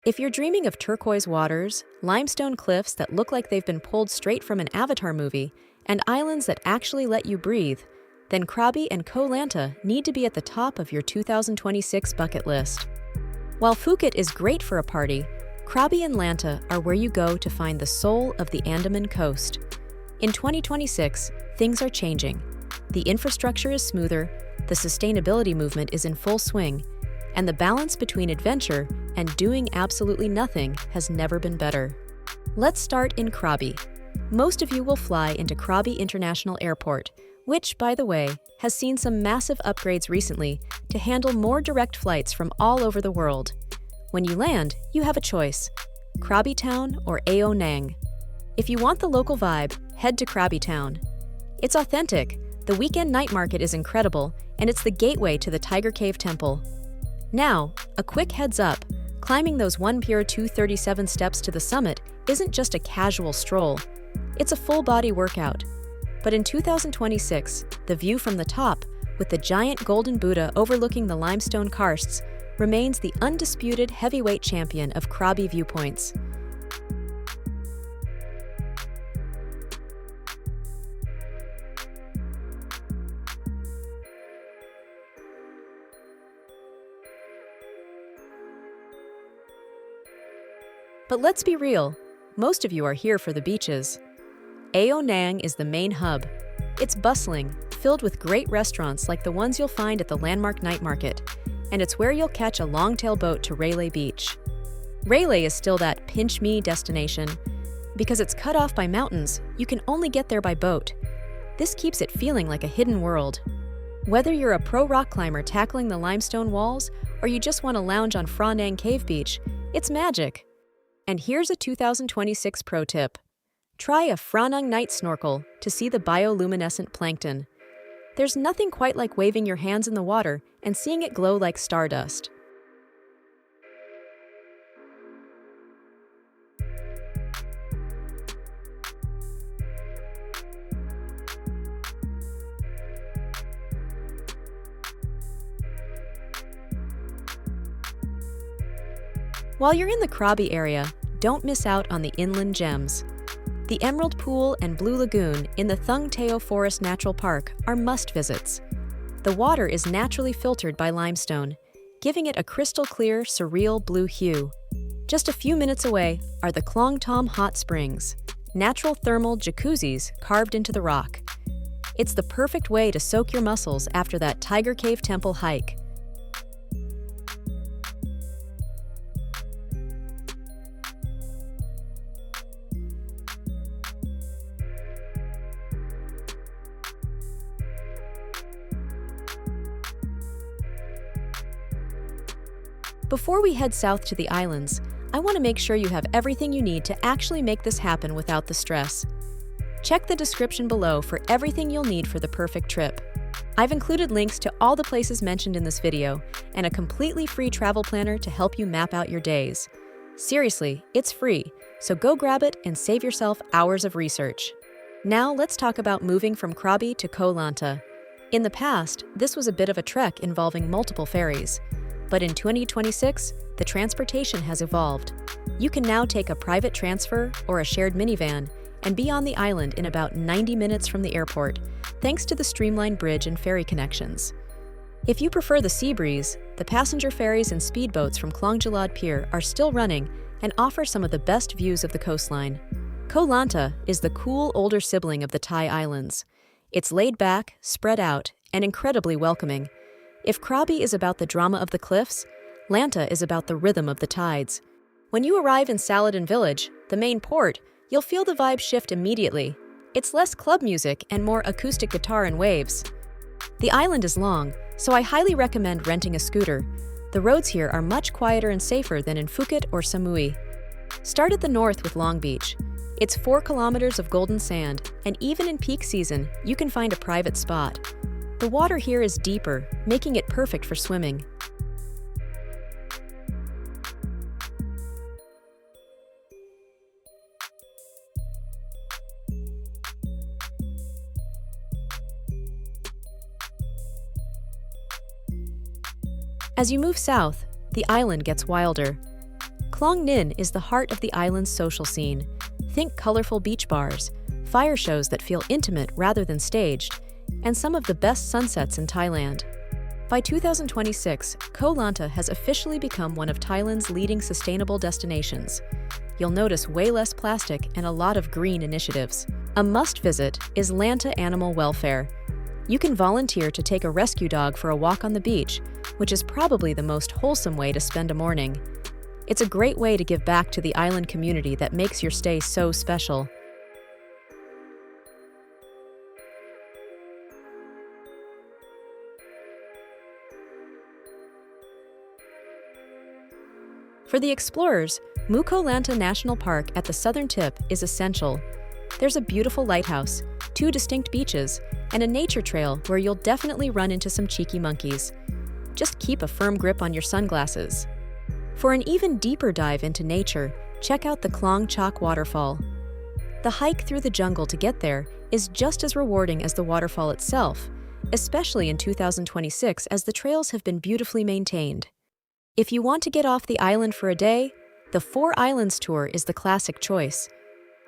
If you're dreaming of turquoise waters, limestone cliffs that look like they've been pulled straight from an Avatar movie, and islands that actually let you breathe, then Krabi and Koh Lanta need to be at the top of your 2026 bucket list. While Phuket is great for a party, Krabi and Lanta are where you go to find the soul of the Andaman coast. In 2026, things are changing. The infrastructure is smoother, the sustainability movement is in full swing, and the balance between adventure and doing absolutely nothing has never been better. Let's start in Krabi. Most of you will fly into Krabi International Airport, which, by the way, has seen some massive upgrades recently to handle more direct flights from all over the world. When you land, you have a choice: Krabi Town or Ao Nang. If you want the local vibe, head to Krabi Town. It's authentic, the weekend night market is incredible, and it's the gateway to the Tiger Cave Temple. Now, a quick heads up, climbing those 1 Pier 237 steps to the summit isn't just a casual stroll. It's a full-body workout. But in 2026, the view from the top, with the giant golden Buddha overlooking the limestone karsts, remains the undisputed heavyweight champion of Krabi viewpoints. But let's be real, most of you are here for the beaches. Ao Nang is the main hub. It's bustling, filled with great restaurants like the ones you'll find at the landmark night market, and it's where you'll catch a longtail boat to Railay Beach. Railay is still that pinch-me destination. Because it's cut off by mountains, you can only get there by boat. This keeps it feeling like a hidden world. Whether you're a pro rock climber tackling the limestone walls, or you just want to lounge on Phra Nang Cave Beach, it's magic. And here's a 2026 pro tip. Try a Phra Nang night snorkel to see the bioluminescent plankton. There's nothing quite like waving your hands in the water and seeing it glow like stardust. While you're in the Krabi area, don't miss out on the inland gems. The Emerald Pool and Blue Lagoon in the Thung Teo Forest Natural Park are must-visits. The water is naturally filtered by limestone, giving it a crystal-clear, surreal blue hue. Just a few minutes away are the Klong Hot Springs, natural thermal jacuzzis carved into the rock. It's the perfect way to soak your muscles after that Tiger Cave Temple hike. Before we head south to the islands, I want to make sure you have everything you need to actually make this happen without the stress. Check the description below for everything you'll need for the perfect trip. I've included links to all the places mentioned in this video and a completely free travel planner to help you map out your days. Seriously, it's free, so go grab it and save yourself hours of research. Now let's talk about moving from Krabi to Koh Lanta. In the past, this was a bit of a trek involving multiple ferries. But in 2026, the transportation has evolved. You can now take a private transfer or a shared minivan and be on the island in about 90 minutes from the airport, thanks to the streamlined bridge and ferry connections. If you prefer the sea breeze, the passenger ferries and speedboats from Klong Pier are still running and offer some of the best views of the coastline. Koh Lanta is the cool older sibling of the Thai islands. It's laid back, spread out, and incredibly welcoming. If Krabi is about the drama of the cliffs, Lanta is about the rhythm of the tides. When you arrive in Saladin Village, the main port, you'll feel the vibe shift immediately. It's less club music and more acoustic guitar and waves. The island is long, so I highly recommend renting a scooter. The roads here are much quieter and safer than in Phuket or Samui. Start at the north with Long Beach. It's 4 kilometers of golden sand, and even in peak season, you can find a private spot. The water here is deeper, making it perfect for swimming. As you move south, the island gets wilder. Klong Nin is the heart of the island's social scene. Think colorful beach bars, fire shows that feel intimate rather than staged, and some of the best sunsets in Thailand. By 2026, Koh Lanta has officially become one of Thailand's leading sustainable destinations. You'll notice way less plastic and a lot of green initiatives. A must-visit is Lanta Animal Welfare. You can volunteer to take a rescue dog for a walk on the beach, which is probably the most wholesome way to spend a morning. It's a great way to give back to the island community that makes your stay so special. For the explorers, Koh Lanta National Park at the southern tip is essential. There's a beautiful lighthouse, 2 distinct beaches, and a nature trail where you'll definitely run into some cheeky monkeys. Just keep a firm grip on your sunglasses. For an even deeper dive into nature, check out the Khlong Chak Waterfall. The hike through the jungle to get there is just as rewarding as the waterfall itself, especially in 2026 as the trails have been beautifully maintained. If you want to get off the island for a day, the 4 Islands tour is the classic choice.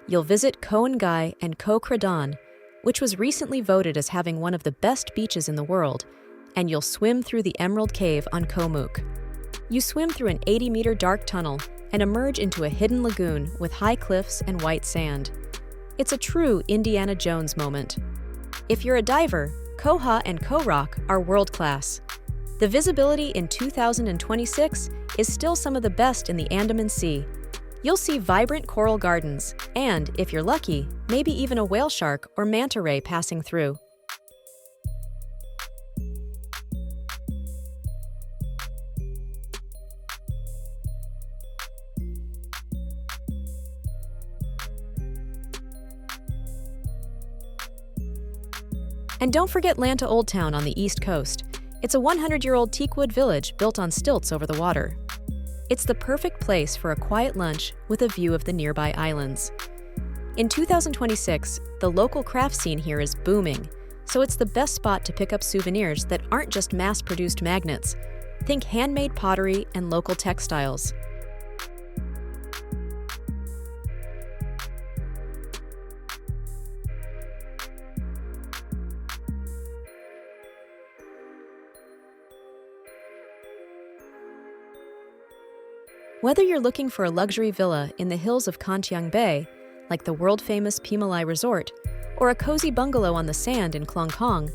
You'll visit Koh Ngai and Koh Kradan, which was recently voted as having one of the best beaches in the world, and you'll swim through the Emerald Cave on Koh Mook. You swim through an 80-meter dark tunnel and emerge into a hidden lagoon with high cliffs and white sand. It's a true Indiana Jones moment. If you're a diver, Koh Haa and Koh Rok are world-class. The visibility in 2026 is still some of the best in the Andaman Sea. You'll see vibrant coral gardens, and, if you're lucky, maybe even a whale shark or manta ray passing through. And don't forget Lanta Old Town on the East Coast. It's a 100-year-old teakwood village built on stilts over the water. It's the perfect place for a quiet lunch with a view of the nearby islands. In 2026, the local craft scene here is booming, so it's the best spot to pick up souvenirs that aren't just mass-produced magnets. Think handmade pottery and local textiles. Whether you're looking for a luxury villa in the hills of Kon Tiang Bay, like the world-famous Pimalai Resort, or a cozy bungalow on the sand in Klong,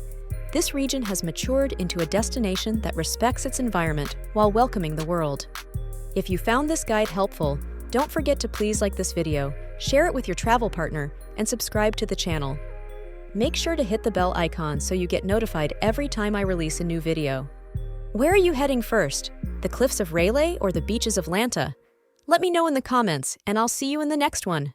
this region has matured into a destination that respects its environment while welcoming the world. If you found this guide helpful, don't forget to please like this video, share it with your travel partner, and subscribe to the channel. Make sure to hit the bell icon so you get notified every time I release a new video. Where are you heading first? The cliffs of Railay or the beaches of Lanta? Let me know in the comments, and I'll see you in the next one.